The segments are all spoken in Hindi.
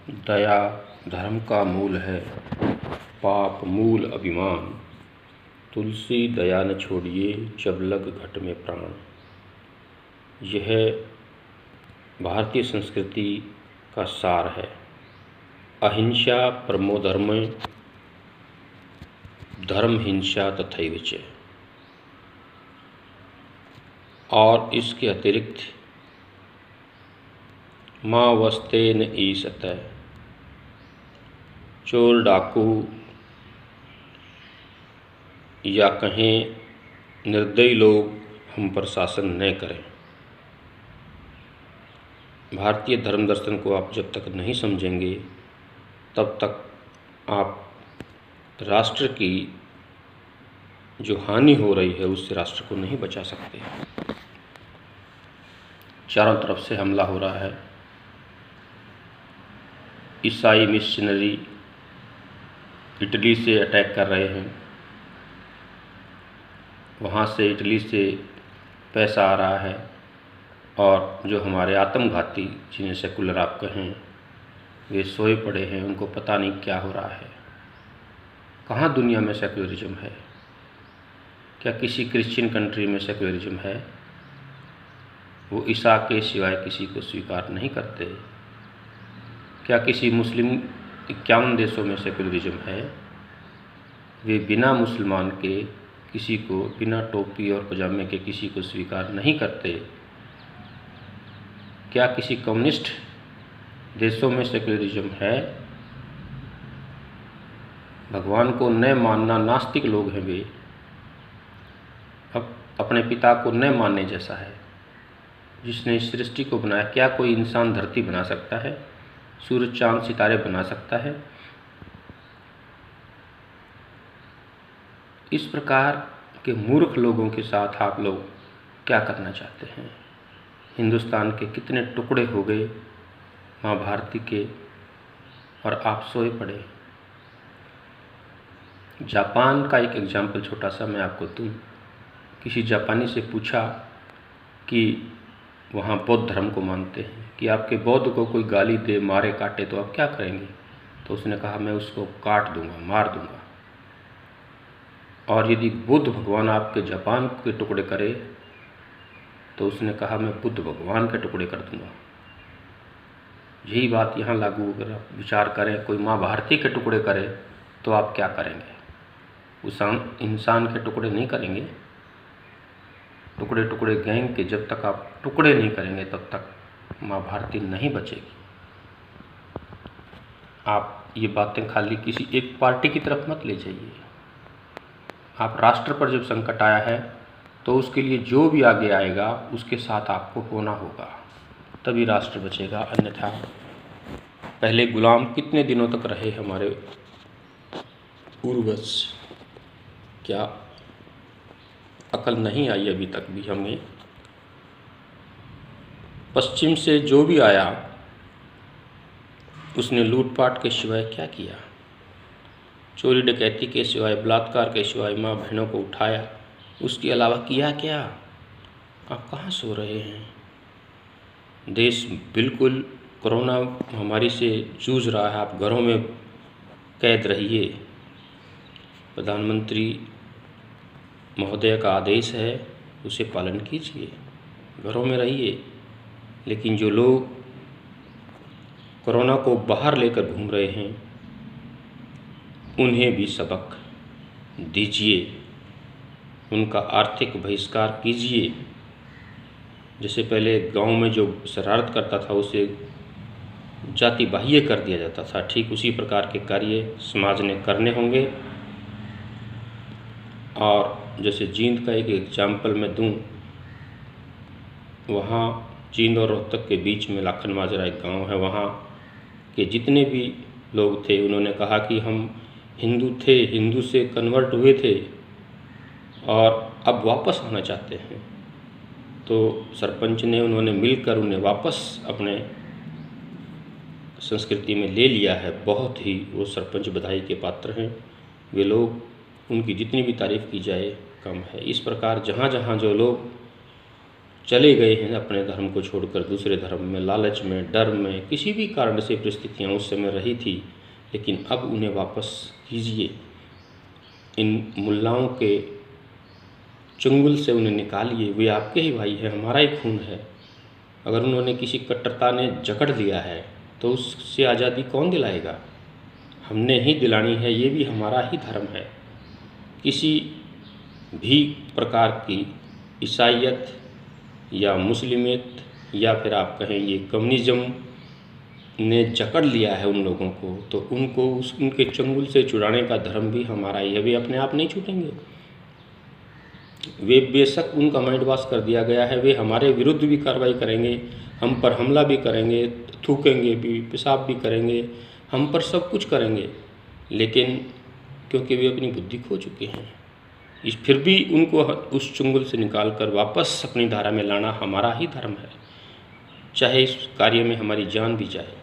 दया धर्म का मूल है, पाप मूल अभिमान। तुलसी दया न छोड़िए, जब लग घट में प्राण। यह भारतीय संस्कृति का सार है। अहिंसा परमो धर्म, धर्म हिंसा तथैव च। और इसके अतिरिक्त माँ वस्ते न ईसत, चोर डाकू या कहें निर्दयी लोग हम पर शासन न करें। भारतीय धर्म दर्शन को आप जब तक नहीं समझेंगे तब तक आप राष्ट्र की जो हानि हो रही है उससे राष्ट्र को नहीं बचा सकते। चारों तरफ से हमला हो रहा है। ईसाई मिशनरी इटली से अटैक कर रहे हैं, वहाँ से इटली से पैसा आ रहा है, और जो हमारे आत्मघाती जिन्हें सेकुलर आप कहें वे सोए पड़े हैं, उनको पता नहीं क्या हो रहा है। कहाँ दुनिया में सेकुलरिज्म है? क्या किसी क्रिश्चियन कंट्री में सेकुलरिज्म है? वो ईसा के सिवाय किसी को स्वीकार नहीं करते। क्या किसी मुस्लिम 51 देशों में सेकुलरिज्म है? वे बिना मुसलमान के किसी को, बिना टोपी और पजामे के किसी को स्वीकार नहीं करते। क्या किसी कम्युनिस्ट देशों में सेकुलरिज्म है? भगवान को न मानना, नास्तिक लोग हैं वे। अब अपने पिता को न मानने जैसा है, जिसने इस सृष्टि को बनाया। क्या कोई इंसान धरती बना सकता है? सूरज चांद सितारे बना सकता है? इस प्रकार के मूर्ख लोगों के साथ आप लोग क्या करना चाहते हैं? हिंदुस्तान के कितने टुकड़े हो गए माँ भारती के, और आप सोए पड़े। जापान का एक एग्जाम्पल छोटा सा मैं आपको दूँ। किसी जापानी से पूछा कि वहाँ बौद्ध धर्म को मानते हैं, कि आपके बौद्ध को कोई गाली दे, मारे, काटे तो आप क्या करेंगे? तो उसने कहा, मैं उसको काट दूंगा, मार दूंगा। और यदि बुद्ध भगवान आपके जापान के टुकड़े करे तो उसने कहा, मैं बुद्ध भगवान के टुकड़े कर दूंगा। यही बात यहाँ लागू, अगर आप विचार करें, कोई माँ भारती के टुकड़े करे तो आप क्या करेंगे? उस इंसान के टुकड़े नहीं करेंगे। टुकड़े टुकड़े गैंग के जब तक आप टुकड़े नहीं करेंगे तब तक माँ भारती नहीं बचेगी। आप ये बातें खाली किसी एक पार्टी की तरफ मत ले जाइए। आप राष्ट्र पर जब संकट आया है तो उसके लिए जो भी आगे आएगा उसके साथ आपको होना होगा, तभी राष्ट्र बचेगा। अन्यथा पहले गुलाम कितने दिनों तक रहे हमारे पूर्वज? क्या अकल नहीं आई अभी तक भी हमें? पश्चिम से जो भी आया उसने लूटपाट के सिवाय क्या किया? चोरी डकैती के सिवाय, बलात्कार के सिवाय माँ बहनों को उठाया, उसके अलावा किया क्या? आप कहाँ सो रहे हैं? देश बिल्कुल कोरोना महामारी से जूझ रहा है। आप घरों में कैद रहिए। प्रधानमंत्री महोदय का आदेश है, उसे पालन कीजिए, घरों में रहिए। लेकिन जो लोग कोरोना को बाहर लेकर घूम रहे हैं उन्हें भी सबक दीजिए, उनका आर्थिक बहिष्कार कीजिए। जैसे पहले गांव में जो शरारत करता था उसे जाति बाह्य कर दिया जाता था, ठीक उसी प्रकार के कार्य समाज ने करने होंगे। और जैसे जींद का एक एग्जाम्पल मैं दूं, वहाँ जींद और रोहतक के बीच में लाखन माजरा एक गांव है, वहाँ के जितने भी लोग थे उन्होंने कहा कि हम हिंदू थे, हिंदू से कन्वर्ट हुए थे और अब वापस आना चाहते हैं। तो सरपंच ने, उन्होंने मिलकर उन्हें वापस अपने संस्कृति में ले लिया है। बहुत ही वो सरपंच बधाई के पात्र हैं। वे लोग, उनकी जितनी भी तारीफ़ की जाए कम है। इस प्रकार जहाँ जहाँ जो लोग चले गए हैं अपने धर्म को छोड़कर दूसरे धर्म में, लालच में, डर में, किसी भी कारण से परिस्थितियाँ उस समय रही थी, लेकिन अब उन्हें वापस कीजिए। इन मुल्लाओं के चुंगल से उन्हें निकालिए। वे आपके ही भाई हैं, हमारा ही खून है। अगर उन्होंने किसी कट्टरता ने जकड़ दिया है तो उससे आज़ादी कौन दिलाएगा? हमने ही दिलानी है, ये भी हमारा ही धर्म है। किसी भी प्रकार की ईसाइयत या मुस्लिमियत या फिर आप कहें ये कम्युनिज़्म ने जकड़ लिया है उन लोगों को, तो उनको उनके चंगुल से छुड़ाने का धर्म भी हमारा ही है। वे अपने आप नहीं छूटेंगे। वे बेशक उनका माइंड वॉश कर दिया गया है, वे हमारे विरुद्ध भी कार्रवाई करेंगे, हम पर हमला भी करेंगे, थूकेंगे भी, पेशाब भी करेंगे, हम पर सब कुछ करेंगे, लेकिन क्योंकि वे अपनी बुद्धि खो चुके हैं, फिर भी उनको उस चुंगल से निकालकर वापस अपनी धारा में लाना हमारा ही धर्म है। चाहे इस कार्य में हमारी जान भी जाए,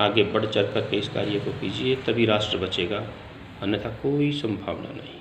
आगे बढ़ चढ़ कर के इस कार्य को कीजिए, तभी राष्ट्र बचेगा, अन्यथा कोई संभावना नहीं।